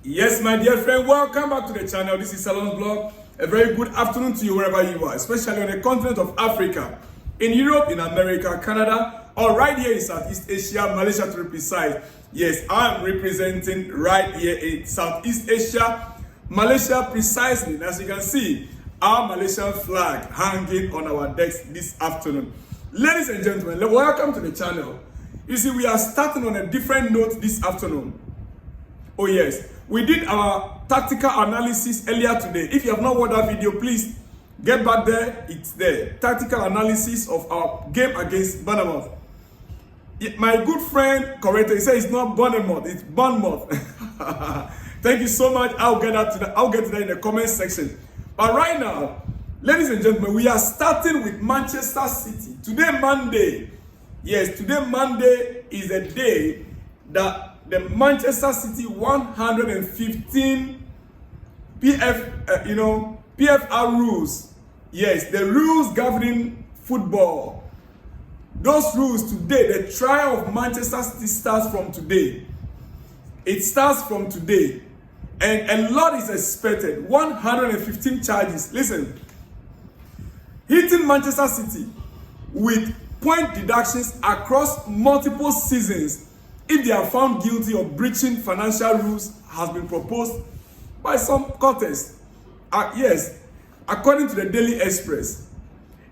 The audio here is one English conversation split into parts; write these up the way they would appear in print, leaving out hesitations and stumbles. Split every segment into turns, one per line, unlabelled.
Yes, my dear friend, welcome back to the channel. This is Salon's Blog. A very good afternoon to you wherever you are, especially on the continent of Africa, in Europe, in America, Canada, or right here in Southeast Asia, Malaysia to be precise. Yes, I am representing right here in Southeast Asia, Malaysia precisely. And as you can see, our Malaysian flag hanging on our decks this afternoon. Ladies and gentlemen, welcome to the channel. You see, we are starting on a different note this afternoon. Oh yes, we did our tactical analysis earlier today. If you have not watched that video, please get back there. It's there. Tactical analysis of our game against Bournemouth. My good friend corrected, he said it's not Bournemouth, it's Bournemouth. Thank you so much. I'll get to that in the comment section. But right now, ladies and gentlemen, we are starting with Manchester City. Today, Monday. Yes, today, Monday is a day that the Manchester City 115 PFR rules. Yes, the rules governing football. Those rules today, the trial of Manchester City starts from today. It starts from today. And a lot is expected. 115 charges. Listen. Hitting Manchester City with point deductions across multiple seasons if they are found guilty of breaching financial rules has been proposed by some courts. Yes, according to the Daily Express.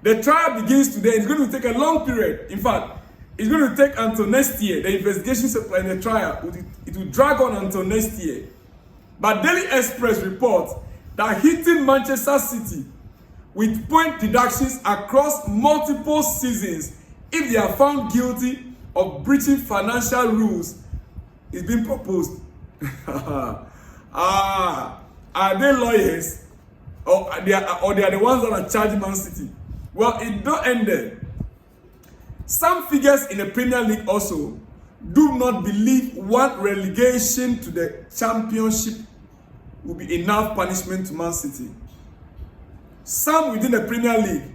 The trial begins today. It's going to take a long period. In fact, it's going to take until next year. The investigations and the trial, it will drag on until next year. But Daily Express reports that hitting Manchester City with point deductions across multiple seasons if they are found guilty of breaching financial rules is being proposed. Are they lawyers or they are the ones that are charging Man City? Well, it don't end there. Some figures in the Premier League also do not believe one relegation to the Championship will be enough punishment to Man City. Some within the Premier League,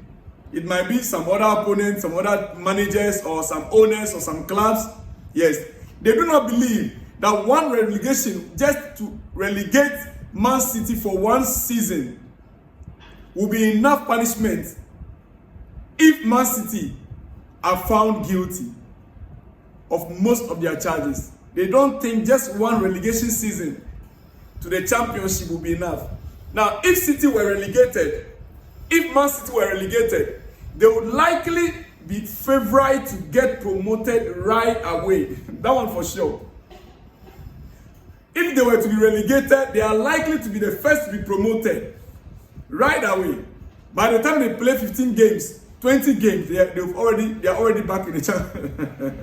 it might be some other opponents, some other managers, or some owners, or some clubs. Yes, they do not believe that one relegation, just to relegate Man City for one season, will be enough punishment if Man City are found guilty of most of their charges. They don't think just one relegation season to the Championship will be enough. Now, if City were relegated, if Man City were relegated, they would likely be favored to get promoted right away. That one for sure. If they were to be relegated, they are likely to be the first to be promoted right away. By the time they play 15 games, 20 games, they are already back in the championship.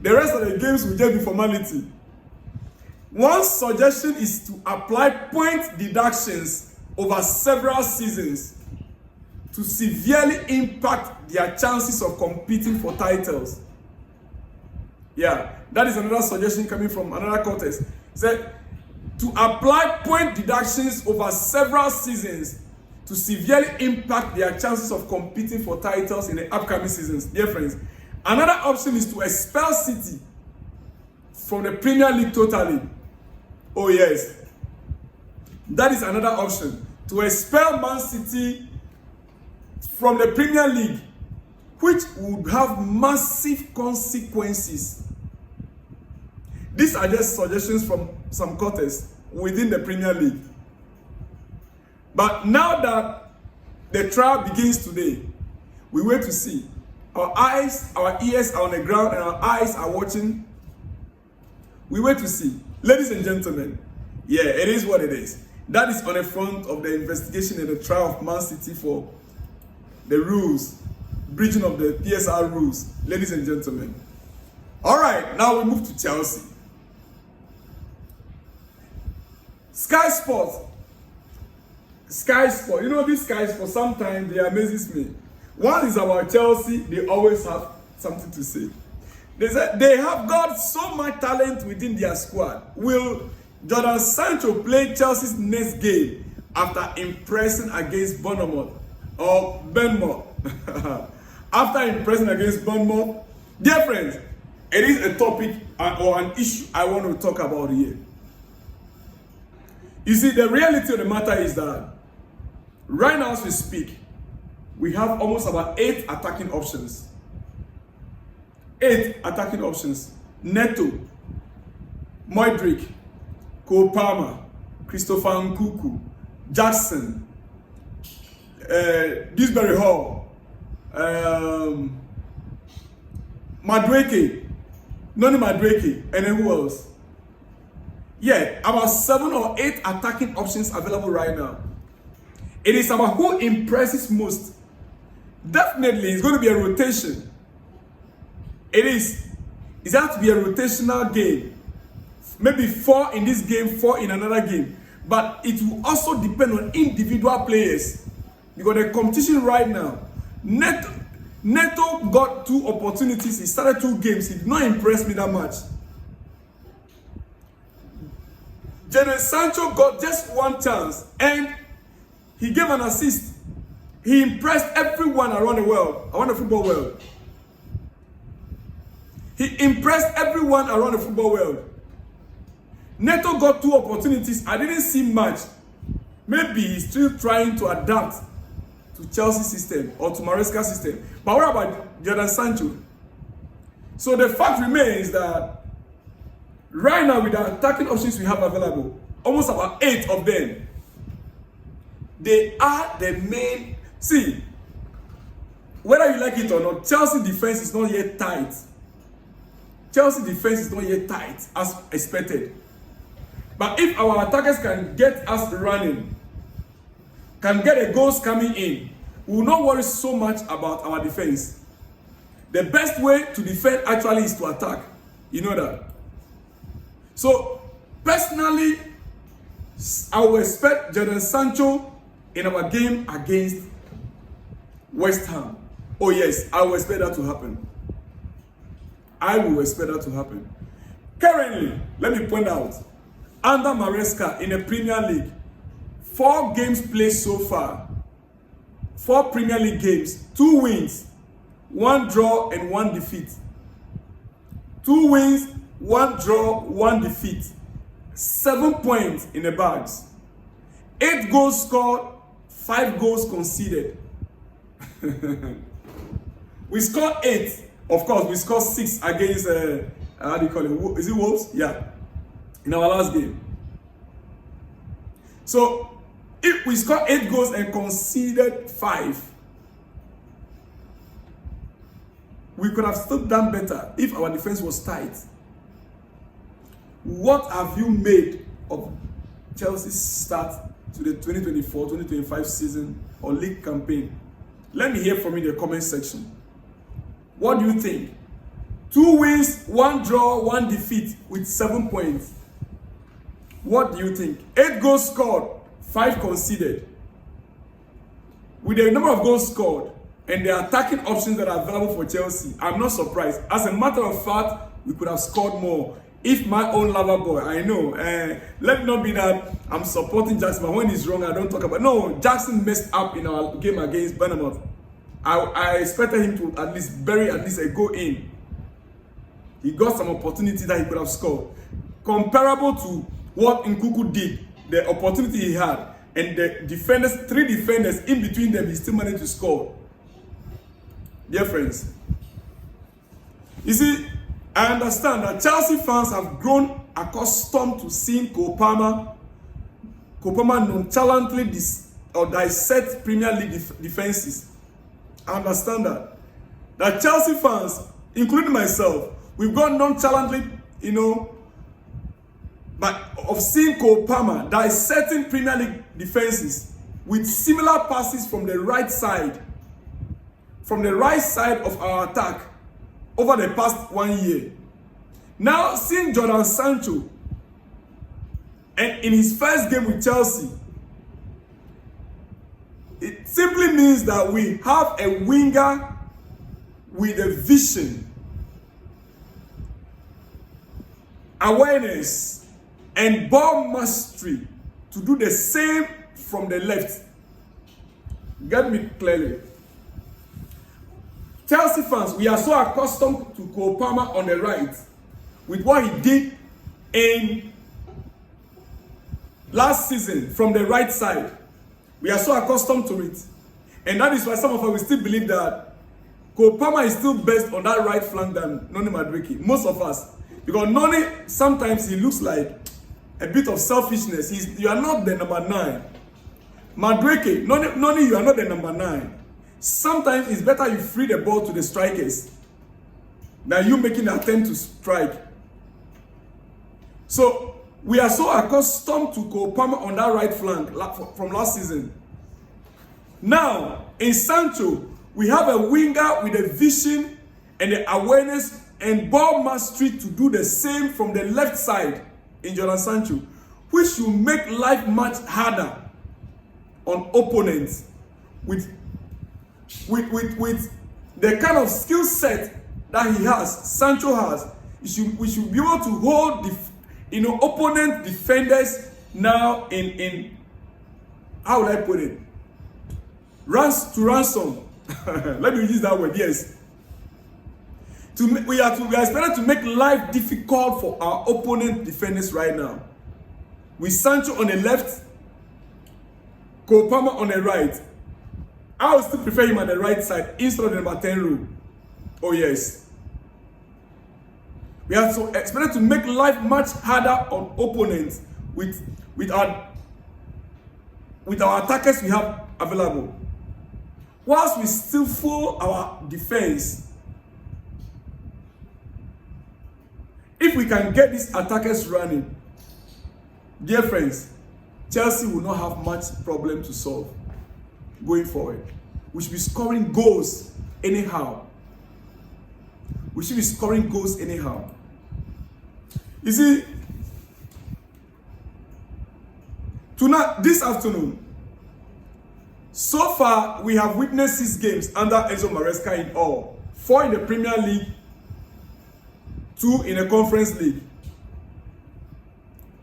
The rest of the games will just be formality. One suggestion is to apply point deductions over several seasons to severely impact their chances of competing for titles. Yeah, that is another suggestion coming from another contest. Said to apply point deductions over several seasons to severely impact their chances of competing for titles in the upcoming seasons. Dear friends, another option is to expel City from the Premier League totally. Oh yes, that is another option. To expel Man City from the Premier League, which would have massive consequences. These are just suggestions from some quarters within the Premier League. But now that the trial begins today, we wait to see. Our eyes, our ears are on the ground, and our eyes are watching. We wait to see. Ladies and gentlemen, yeah, it is what it is. That is on the front of the investigation and the trial of Man City for the rules, breaching of the PSR rules, ladies and gentlemen. All right, now we move to Chelsea. Sky Sport. You know, this Sky Sport, sometimes they amazes me. One is about Chelsea, they always have something to say. They said they have got so much talent within their squad. Will Jordan Sancho play Chelsea's next game after impressing against Bournemouth? Or Bournemouth? After impressing against Bournemouth? Dear friends, it is a topic or an issue I want to talk about here. You see, the reality of the matter is that right now as we speak, we have almost about 8 attacking options. 8 attacking options. Neto, Madueke, Cole Palmer, Christopher Nkuku, Jackson, Disbury Hall, Madueke, Neto and Madueke, and then who else? Yeah, about 7 or 8 attacking options available right now. It is about who impresses most. Definitely, it's going to be a rotation. It is. It's going to be a rotational game. Maybe 4 in this game, 4 in another game. But it will also depend on individual players. Because the competition right now, Neto got 2 opportunities. He started 2 games. He did not impress me that much. Sancho got just 1 chance and he gave an assist. He impressed everyone around the world, around the football world. He impressed everyone around the football world. Neto got 2 opportunities. I didn't see much. Maybe he's still trying to adapt to Chelsea system or to Maresca system. But what about Sancho? So the fact remains that right now, with the attacking options we have available, almost about 8 of them, they are the main. See, whether you like it or not, Chelsea defense is not yet tight. Chelsea defense is not yet tight as expected. But if our attackers can get us running, can get the goals coming in, we will not worry so much about our defense. The best way to defend actually is to attack. You know that. So, personally, I will expect Sancho in our game against West Ham. Oh yes, I will expect that to happen. I will expect that to happen. Currently, let me point out, under Maresca in the Premier League, 4 games played so far. 4 Premier League games, 2 wins, 1 draw and 1 defeat. 2 wins, 1 draw, 1 defeat. 7 points in the bags. 8 goals scored, 5 goals conceded. We scored 8. Of course, we scored 6 against, how do you call it? Is it Wolves? Yeah. In our last game. So, if we scored 8 goals and conceded 5, we could have still done better if our defense was tight. What have you made of Chelsea's start to the 2024-2025 season or league campaign? Let me hear from you in the comment section. What do you think? 2 wins, 1 draw, 1 defeat with 7 points. What do you think? 8 goals scored, 5 conceded. With the number of goals scored and the attacking options that are available for Chelsea, I'm not surprised. As a matter of fact, we could have scored more. If my own lover boy, I know, let it not be that I'm supporting Jackson, but when he's wrong, I don't talk about. No, Jackson messed up in our game against Bournemouth. I expected him to at least bury at least a goal in. He got some opportunity that he could have scored. Comparable to what Nkuku did, the opportunity he had, and the defenders, 3 defenders in between them, he still managed to score. Dear friends, you see, I understand that Chelsea fans have grown accustomed to seeing Cole Palmer nonchalantly dissect Premier League defenses. I understand that. That Chelsea fans, including myself, we've gone nonchalantly, of seeing Cole Palmer dissecting Premier League defenses with similar passes from the right side of our attack over the past 1 year. Now, seeing Sancho, and in his first game with Chelsea, it simply means that we have a winger with a vision, awareness, and ball mastery to do the same from the left. Get me clearly. Chelsea fans, we are so accustomed to Cole Palmer on the right with what he did in last season from the right side. We are so accustomed to it. And that is why some of us will still believe that Cole Palmer is still best on that right flank than Neto and Madueke. Most of us. Because Neto, sometimes he looks like a bit of selfishness. You are not the number 9. Madueke, Neto, you are not the number 9. Sometimes it's better you free the ball to the strikers than you making an attempt to strike. So we are so accustomed to Cole Palmer on that right flank from last season. Now, in Sancho, we have a winger with a vision and the awareness and ball mastery to do the same from the left side in Jordan Sancho, which will make life much harder on opponents with the kind of skill set that he has, Sancho has. We should be able to hold opponent defenders now in how would I put it? Ransom. Let me use that word, yes. We are expected to make life difficult for our opponent defenders right now. With Sancho on the left, Cole Palmer on the right. I would still prefer him on the right side instead of the number 10 role. Oh yes. We are so expected to make life much harder on opponents with our attackers we have available. Whilst we still full our defense, if we can get these attackers running, dear friends, Chelsea will not have much problem to solve going forward. We should be scoring goals anyhow. You see, this afternoon, so far we have witnessed 6 games under Enzo Maresca in all. 4 in the Premier League, 2 in the Conference League.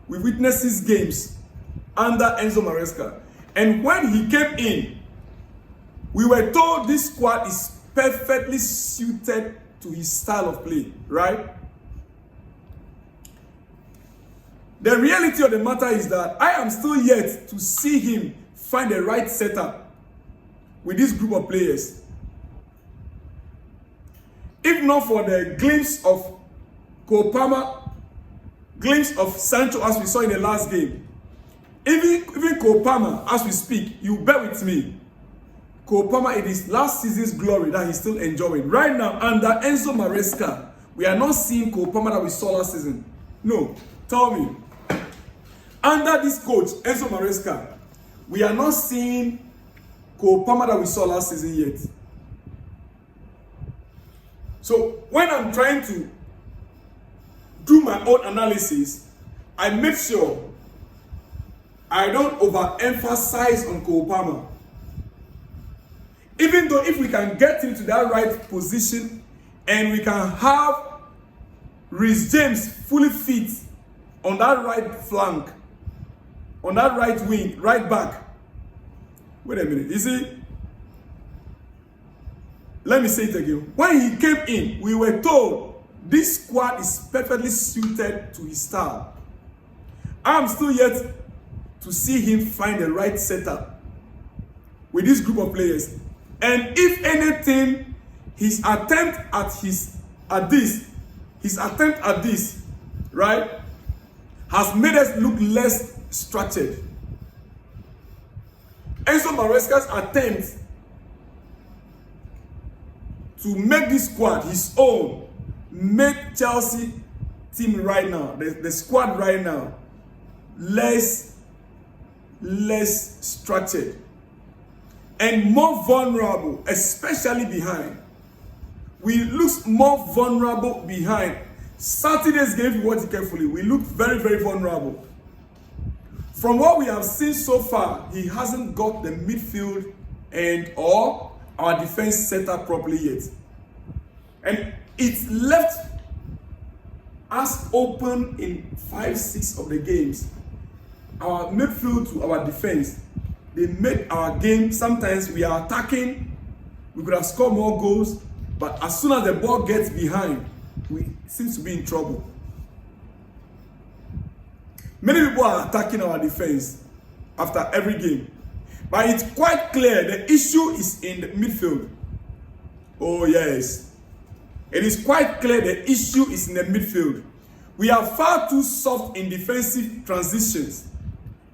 We witnessed 6 games under Enzo Maresca. And when he came in, we were told this squad is perfectly suited to his style of play, right? The reality of the matter is that I am still yet to see him find the right setup with this group of players. If not for the glimpse of Cole Palmer, glimpse of Sancho as we saw in the last game, even Cole Palmer, as we speak, you bear with me, Cole Palmer, it is last season's glory that he's still enjoying. Right now, under Enzo Maresca, we are not seeing Cole Palmer that we saw last season. No, tell me. Under this coach, Enzo Maresca, we are not seeing Cole Palmer that we saw last season yet. So when I'm trying to do my own analysis, I make sure I don't overemphasize on Cole Palmer. Even though if we can get him to that right position and we can have Reece James fully fit on that right flank, on that right wing, right back. Wait a minute, you see? Let me say it again. When he came in, we were told this squad is perfectly suited to his style. I'm still yet to see him find the right setup with this group of players. And if anything, his attempt at this, right, has made us look less structured. Enzo Maresca's attempt to make this squad his own made Chelsea team right now, the squad right now, less structured and more vulnerable, especially behind. We look more vulnerable behind. Saturday's game, if you watch it carefully, we look very, very vulnerable. From what we have seen so far, he hasn't got the midfield and or our defense set up properly yet. And it left us open in 5-6 of the games. Our midfield to our defense, they made our game, sometimes we are attacking, we could have scored more goals, but as soon as the ball gets behind, we seem to be in trouble. Many people are attacking our defense after every game. But it's quite clear the issue is in the midfield. Oh yes. It is quite clear the issue is in the midfield. We are far too soft in defensive transitions.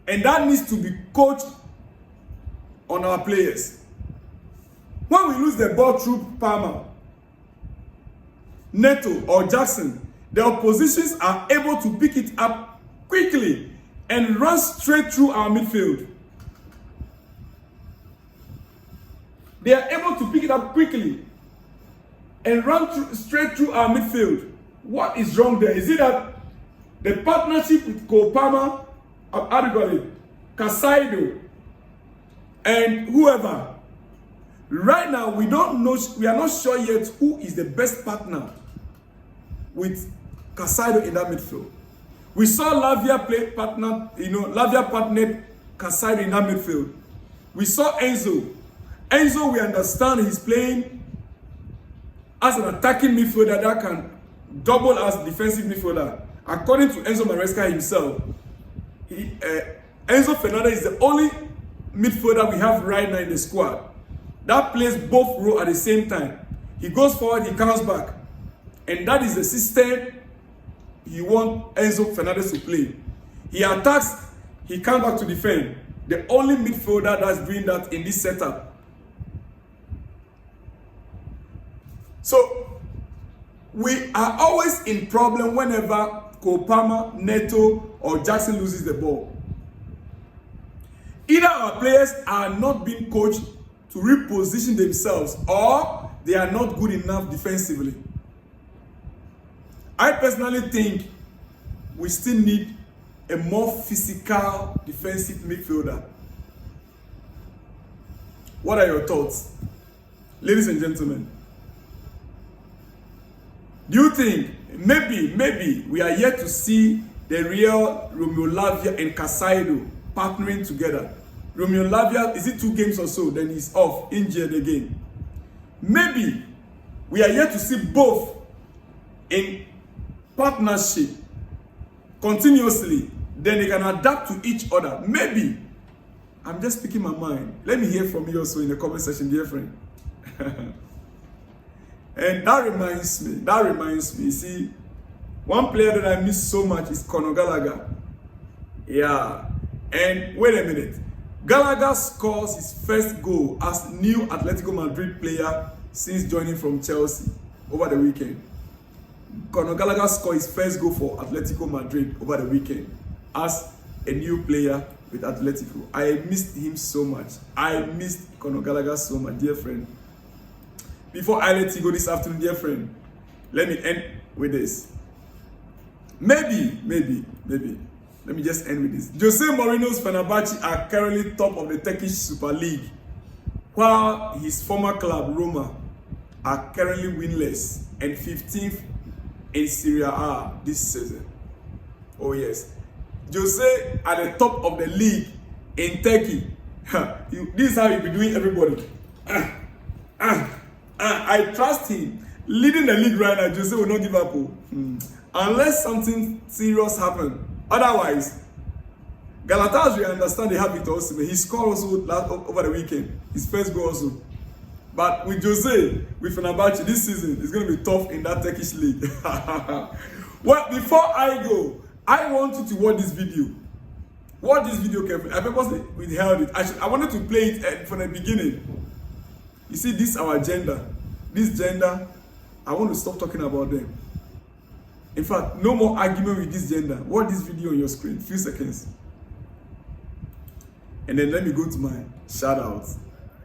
And that needs to be coached on our players. When we lose the ball through Palmer, Neto or Jackson, the oppositions are able to pick it up quickly and run straight through our midfield. They are able to pick it up quickly and run straight through our midfield. What is wrong there? Is it that the partnership with Palmer, Casaido, and whoever? Right now, we don't know. We are not sure yet who is the best partner with Casaido in that midfield. We saw Lavia play partner. Lavia partnered Casaido in that midfield. We saw Enzo. Enzo, we understand he's playing as an attacking midfielder that can double as defensive midfielder. According to Enzo Maresca himself, Enzo Fernandez is the only midfielder we have right now in the squad that plays both roles at the same time. He goes forward, he comes back. And that is the system you want Enzo Fernandez to play. He attacks, he comes back to defend. The only midfielder that's doing that in this setup. So, we are always in problem whenever Palmer, Neto, or Jackson loses the ball. Either our players are not being coached to reposition themselves, or they are not good enough defensively. I personally think we still need a more physical defensive midfielder. What are your thoughts? Ladies and gentlemen, do you think maybe we are yet to see the real Romeo Lavia and Casaido partnering together? Romeo Lavia, is it 2 games or so? Then he's off, injured again. Maybe we are yet to see both in partnership continuously. Then they can adapt to each other. Maybe. I'm just speaking my mind. Let me hear from you also in the comment section, dear friend. And that reminds me, see, one player that I miss so much is Conor Gallagher. Yeah. And wait a minute. Gallagher scores his first goal as new Atletico Madrid player since joining from Chelsea over the weekend. Conor Gallagher scored his first goal for Atletico Madrid over the weekend as a new player with Atletico. I missed him so much. I missed Conor Gallagher so much, dear friend. Before I let you go this afternoon, dear friend, let me end with this. Maybe, let me just end with this. Jose Mourinho's Fenerbahce are currently top of the Turkish Super League, while his former club, Roma, are currently winless and 15th in Serie A this season. Oh yes. Jose at the top of the league in Turkey. This is how he be doing everybody. I trust him. Leading the league right now, Jose will not give up. Unless something serious happens. Otherwise, Galatasaray, we understand they have it also. He scored also over the weekend. His first goal also. But with Jose, with Fenerbahce, this season is going to be tough in that Turkish league. Well, before I go, I want you to watch this video. Watch this video carefully. I purposely withheld it. I wanted to play it from the beginning. You see, this is our gender. This gender, I want to stop talking about them. In fact, no more argument with this gender. Watch this video on your screen. Few seconds. And then let me go to my shout outs.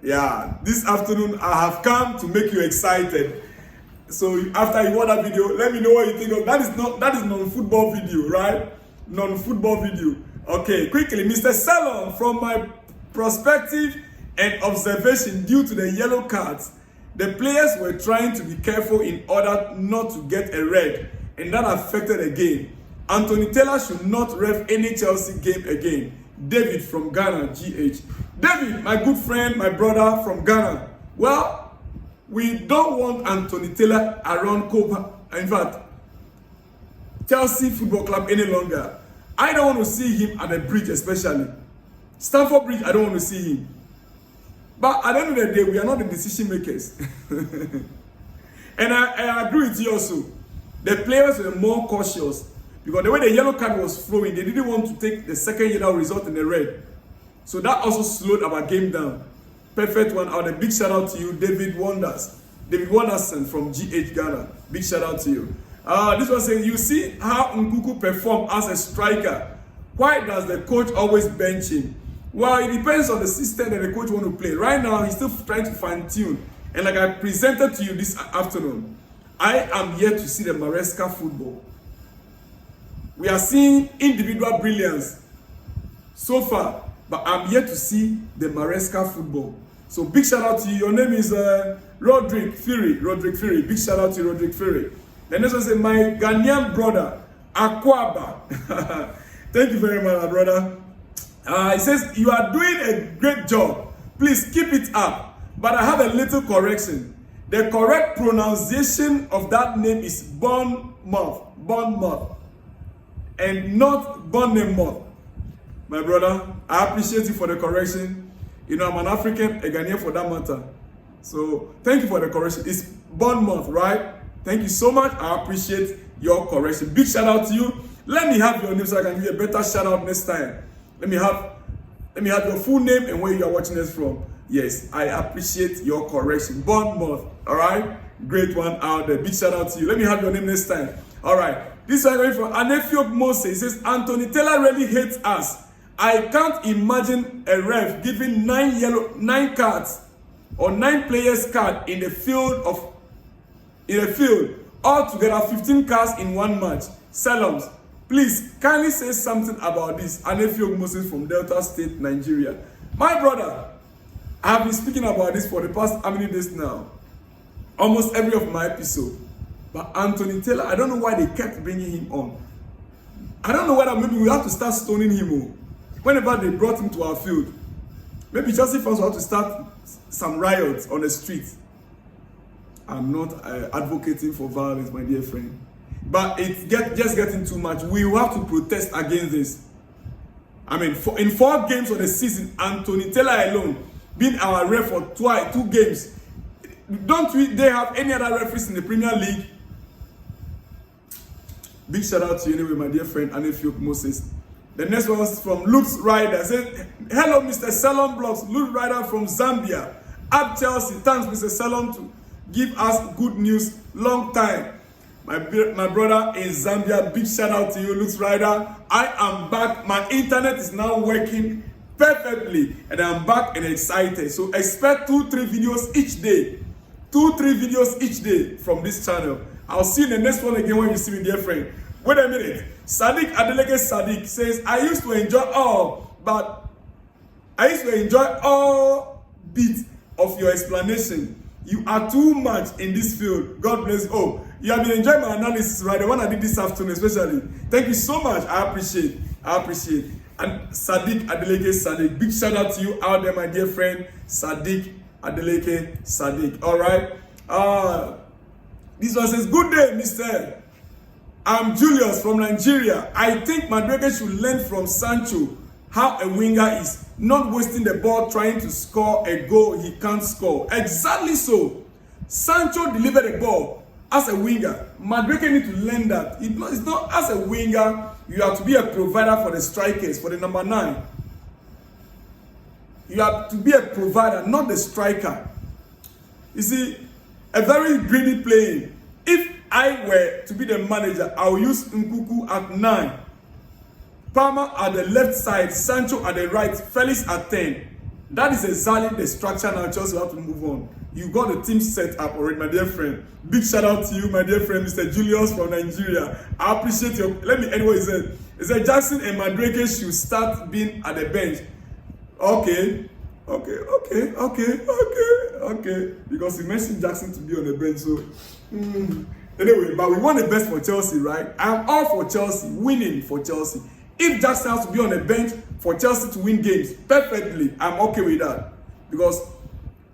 Yeah, this afternoon I have come to make you excited. So after you watch that video, let me know what you think of. That is non-football video, right? Non-football video. Okay, quickly, Mr. Salon, from my perspective and observation, due to the yellow cards, the players were trying to be careful in order not to get a red, and that affected the game. Anthony Taylor should not ref any Chelsea game again. David from Ghana, GH. David, my good friend, my brother from Ghana. Well, we don't want Anthony Taylor around Copa. In fact, Chelsea Football Club any longer. I don't want to see him at the bridge, especially. Stamford Bridge, I don't want to see him. But at the end of the day, we are not the decision makers. And I agree with you also. The players were more cautious because the way the yellow card was flowing, they didn't want to take the second yellow result in the red. So that also slowed our game down. Perfect one out. A big shout out to you, David Wonderson from GH Ghana. Big shout out to you. This one saying, you see how Nkuku performed as a striker. Why does the coach always bench him? Well, it depends on the system that the coach want to play. Right now, he's still trying to fine-tune. And like I presented to you this afternoon, I am here to see the Maresca football. We are seeing individual brilliance so far, but I'm here to see the Maresca football. So big shout out to you. Your name is Roderick Fury. Big shout out to you, Roderick Fury. The next one says, my Ghanaian brother, Akwaba. Thank you very much, my brother. He says, you are doing a great job. Please keep it up. But I have a little correction. The correct pronunciation of that name is Bournemouth, and not Bournemouth. My brother, I appreciate you for the correction. You know, I'm an African, a Ghanaian for that matter. So thank you for the correction. It's Bournemouth, right? Thank you so much. I appreciate your correction. Big shout out to you. Let me have your name so I can give you a better shout out next time. Let me have your full name and where you are watching us from. Yes, I appreciate your correction. Bournemouth, all right? Great one out there. Big shout out to you. Let me have your name next time. All right. This one going from Anefio Mose. He says, Anthony Taylor really hates us. I can't imagine a ref giving 9 cards or 9 players card in the field. Altogether 15 cards in one match. Salams, please kindly say something about this. Anefio Moses from Delta State, Nigeria. My brother, I have been speaking about this for the past how many days now? Almost every of my episode. But Anthony Taylor, I don't know why they kept bringing him on. I don't know whether maybe we have to start stoning him. Whenever they brought him to our field, maybe Chelsea fans will have to start some riots on the streets. I'm not advocating for violence, my dear friend. But it's just getting too much. We will have to protest against this. I mean, in 4 games of the season, Anthony Taylor alone being our ref for 2 games. Don't they have any other referees in the Premier League? Big shout out to you anyway, my dear friend, Anefio Moses. The next one is from Luke's Rider. Says, hello, Mr. Salon Blocks. Luke Rider from Zambia. At Chelsea. Thanks, Mr. Salon, to give us good news. Long time. My brother in Zambia. Big shout out to you, Luke's Rider. I am back. My internet is now working perfectly. And I'm back and excited. So expect 2-3 videos each day. 2-3 videos each day from this channel. I'll see you in the next one again when you see me, dear friend. Wait a minute. Sadiq Adeleke Sadiq says, I used to enjoy all bits of your explanation. You are too much in this field. God bless you. Oh, you have been enjoying my analysis, right? The one I did this afternoon, especially. Thank you so much. I appreciate. And Sadiq Adeleke Sadiq, big shout out to you out there, my dear friend. Sadiq Adeleke Sadiq. All right. This one says, good day, Mr. I'm Julius from Nigeria. I think Madueke should learn from Sancho how a winger is. Not wasting the ball trying to score a goal he can't score. Exactly so. Sancho delivered a ball as a winger. Madueke need to learn that. It's not as a winger. You have to be a provider for the strikers, for the number 9. You have to be a provider, not the striker. You see, a very greedy playing. If I were to be the manager, I will use Nkuku at 9. Palmer at the left side, Sancho at the right, Felix at 10. That is exactly the structure now. Chelsea have to move on. You got the team set up already, my dear friend. Big shout out to you, my dear friend, Mr. Julius from Nigeria. I appreciate your. Anyway, he said Jackson and Madueke should start being at the bench. Okay. Because he mentioned Jackson to be on the bench, so. Anyway, but we want the best for Chelsea, right? I'm all for Chelsea, winning for Chelsea. If Jackson has to be on the bench for Chelsea to win games, perfectly, I'm okay with that. Because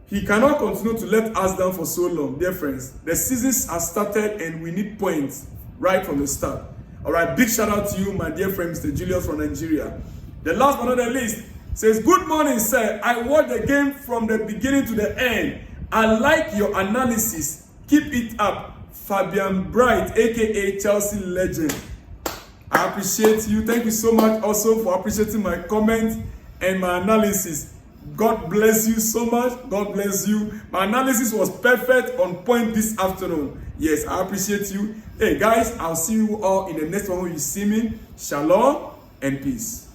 he cannot continue to let us down for so long, dear friends. The season has started and we need points right from the start. All right, big shout out to you, my dear friend, Mr. Julius from Nigeria. The last but not the least says, good morning, sir. I watched the game from the beginning to the end. I like your analysis. Keep it up. Fabian Bright, aka Chelsea legend. I appreciate you. Thank you so much also for appreciating my comments and my analysis. God bless you so much. God bless you. My analysis was perfect, on point this afternoon. Yes, I appreciate you. Hey guys, I'll see you all in the next one when you see me. Shalom and peace.